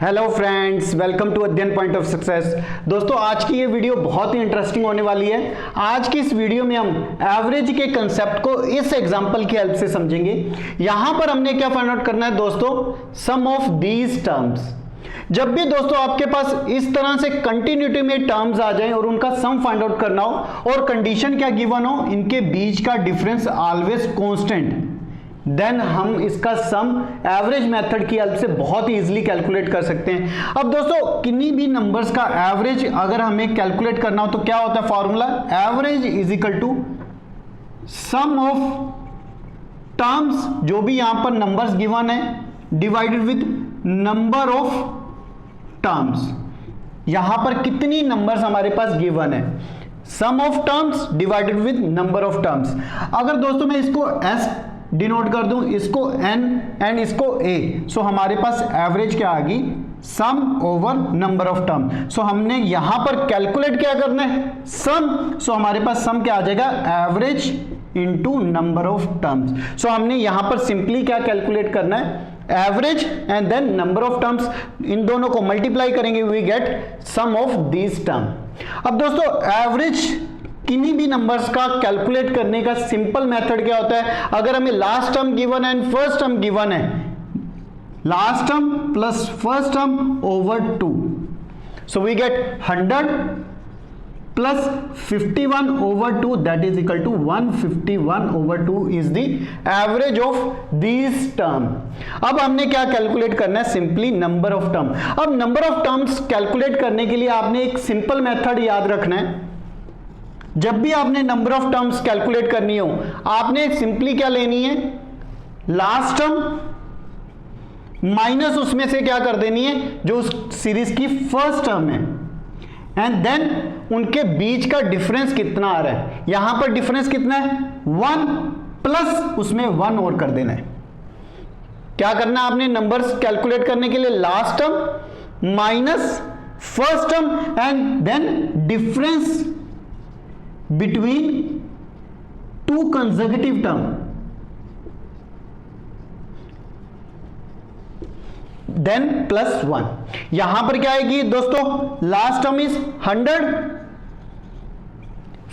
Hello friends, welcome to अध्ययन point of success. दोस्तों, आज की ये वीडियो बहुत ही इंटरेस्टिंग होने वाली है। आज की इस वीडियो में हम एवरेज के कंसेप्ट को इस एग्जांपल की हेल्प से समझेंगे। यहां पर हमने क्या फाइंड आउट करना है दोस्तों, सम ऑफ दीज टर्म्स। जब भी दोस्तों आपके पास इस तरह से कंटिन्यूटी में टर्म्स आ जाएं और उनका सम फाइंड आउट करना हो और कंडीशन क्या गिवन हो, इनके बीच का डिफरेंस ऑलवेज कांस्टेंट, देन हम इसका सम एवरेज मेथड की हेल्प से बहुत ही इजीली कैलकुलेट कर सकते हैं। अब दोस्तों, किन्हीं भी नंबर्स का एवरेज अगर हमें कैलकुलेट करना हो तो क्या होता है formula, average is equal to sum of terms, जो भी यहां पर नंबर्स गिवन है, divided with number of terms. यहां पर कितनी नंबर्स हमारे पास गिवन है, sum of terms divided with number of terms. अगर दोस्तों मैं इसको एस डिनोट कर दूं, इसको n एंड इसको a, सो हमारे पास एवरेज क्या आ गई, सम ओवर नंबर ऑफ टर्म। सो हमने यहां पर कैलकुलेट क्या करना है, सम। सो हमारे पास सम क्या आ जाएगा, average into number of terms. So हमने यहां पर सिंपली क्या कैलकुलेट करना है, average and then number of terms, इन दोनों को मल्टीप्लाई करेंगे, we get sum of these term. अब दोस्तों, एवरेज किन्हीं भी नंबर्स का कैलकुलेट करने का सिंपल मेथड क्या होता है, अगर हमें लास्ट टर्म गिवन है एंड फर्स्ट टर्म गिवन है, last term plus first term over 2, so we get 100 plus 51 over 2, that is equal to 151 over 2 is the average of these term. अब हमने क्या कैलकुलेट करना है, सिंपली नंबर ऑफ टर्म। अब number of terms calculate करने के लिए आपने एक सिंपल मेथड याद रखना है। जब भी आपने नंबर ऑफ टर्म्स कैलकुलेट करनी हो, आपने सिंपली क्या लेनी है, लास्ट टर्म माइनस उसमें से क्या कर देनी है, जो उस सीरीज की फर्स्ट टर्म है, एंड देन उनके बीच का डिफरेंस कितना आ रहा है। यहां पर डिफरेंस कितना है, 1 प्लस उसमें 1 और कर देना है। क्या करना है आपने, नंबर्स कैलकुलेट करने के लिए last term minus first term and then difference between two consecutive term, then plus 1। यहां पर क्या आएगी दोस्तों, last term is 100,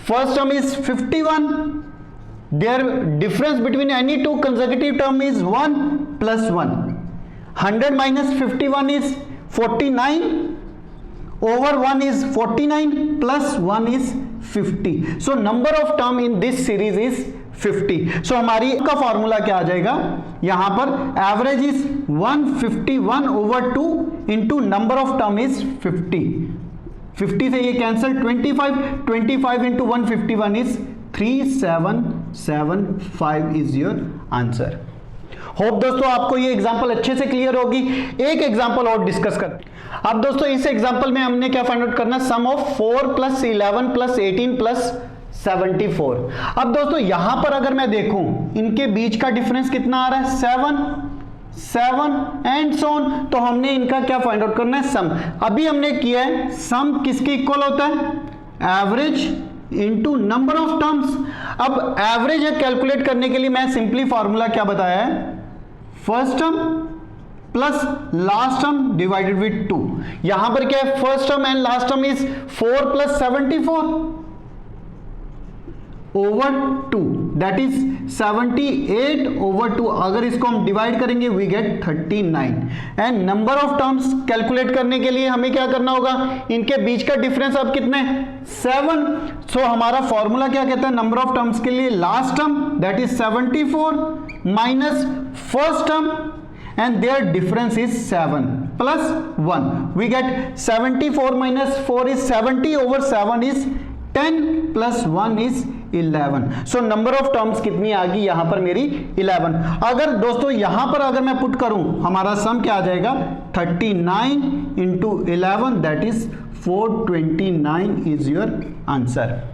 first term is 51, their difference between any two consecutive term is 1 plus 1। 100 minus 51 is 49 over 1 is 49 plus 1 is 50। So number of term in this series is 50। सो हमारी का formula क्या आ जाएगा, यहां पर average is 151 over 2 into number of term is 50। 50 से ये cancel, 25 into 151 is 3775 is your answer. Hope दोस्तों आपको ये एग्जांपल अच्छे से क्लियर होगी। एक एग्जांपल और डिस्कस कर। अब दोस्तों, इस एग्जांपल में हमने क्या फाइंड आउट करना है, sum of 4 plus 11 plus 18 plus 74। अब दोस्तों यहां पर अगर मैं देखूं, इनके बीच का डिफरेंस कितना आ रहा है, 7 एंड सो ऑन। तो हमने इनका क्या फाइंड आउट करना है, सम। अभी हमने किया है, सम किसके इक्वल होता है, average into number of terms. अब एवरेज है कैलकुलेट करने के लिए मैं सिंपली फॉर्मूला क्या बताया है, first term plus last term divided with 2। यहां पर क्या है, first term and last term is 4 plus 74 over 2, that is 78 over 2। अगर इसको हम डिवाइड करेंगे we get 39। And number of terms calculate करने के लिए हमें क्या करना होगा, इनके बीच का डिफरेंस अब कितने, 7। सो हमारा फॉर्मूला क्या कहता है नंबर ऑफ टर्म्स के लिए, last term that is 74 minus first term and their difference is 7 plus 1, we get 74 minus 4 is 70 over 7 is 10 plus 1 is 11। so number of terms कितनी आ गई यहां पर मेरी, 11। अगर दोस्तों यहां पर अगर मैं पुट करूं, हमारा सम क्या आ जाएगा, 39 into 11 that is 429 is your answer.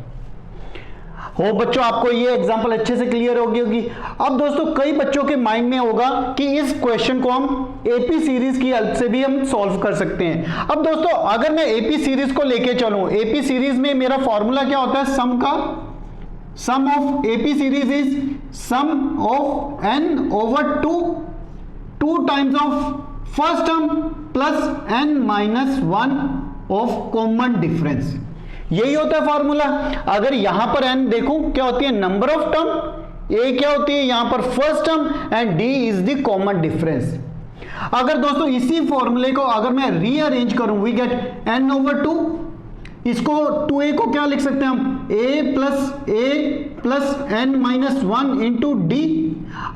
हो बच्चों, आपको ये एग्जांपल अच्छे से क्लियर होगी। अब दोस्तों, कई बच्चों के माइंड में होगा कि इस क्वेश्चन को हम एपी सीरीज की हेल्प से भी हम सॉल्व कर सकते हैं। अब दोस्तों, अगर मैं एपी सीरीज को लेके चलूं, एपी सीरीज में मेरा फॉर्मूला क्या होता है, सम का, sum of AP series is sum of n over 2 times of first term plus n minus 1 of common difference, यही होता है फॉर्मूला। अगर यहां पर n देखो क्या होती है, नंबर ऑफ टर्म, a क्या होती है यहां पर first term, and d is the common difference. अगर दोस्तों इसी फॉर्मूले को अगर मैं रीअरेंज करूं, वी गेट n ओवर 2, इसको 2a को क्या लिख सकते हैं हम, a plus n minus 1 into d.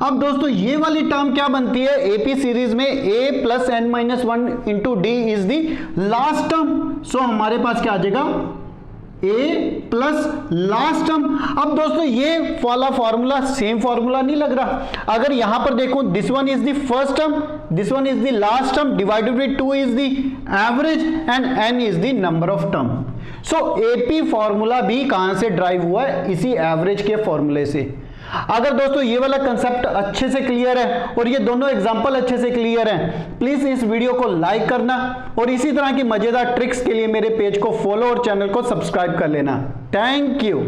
अब दोस्तों ये वाली टर्म क्या बनती है, एपी सीरीज में a plus n minus 1 into d is the last term. So हमारे पास क्या आ जाएगा, a प्लस लास्ट टर्म। अब दोस्तों ये वाला फॉर्मूला सेम फॉर्मूला नहीं लग रहा। अगर यहां पर देखो, this one is the first term, this one is the last term, divided by 2 is the average and n is the number of term. So AP formula भी कहां से ड्राइव हुआ है, इसी एवरेज के फॉर्मूले से। अगर दोस्तों ये वाला कंसेप्ट अच्छे से क्लियर है और ये दोनों एग्जांपल अच्छे से क्लियर हैं, प्लीज इस वीडियो को लाइक करना और इसी तरह की मजेदार ट्रिक्स के लिए मेरे पेज को फॉलो और चैनल को सब्सक्राइब कर लेना। Thank you.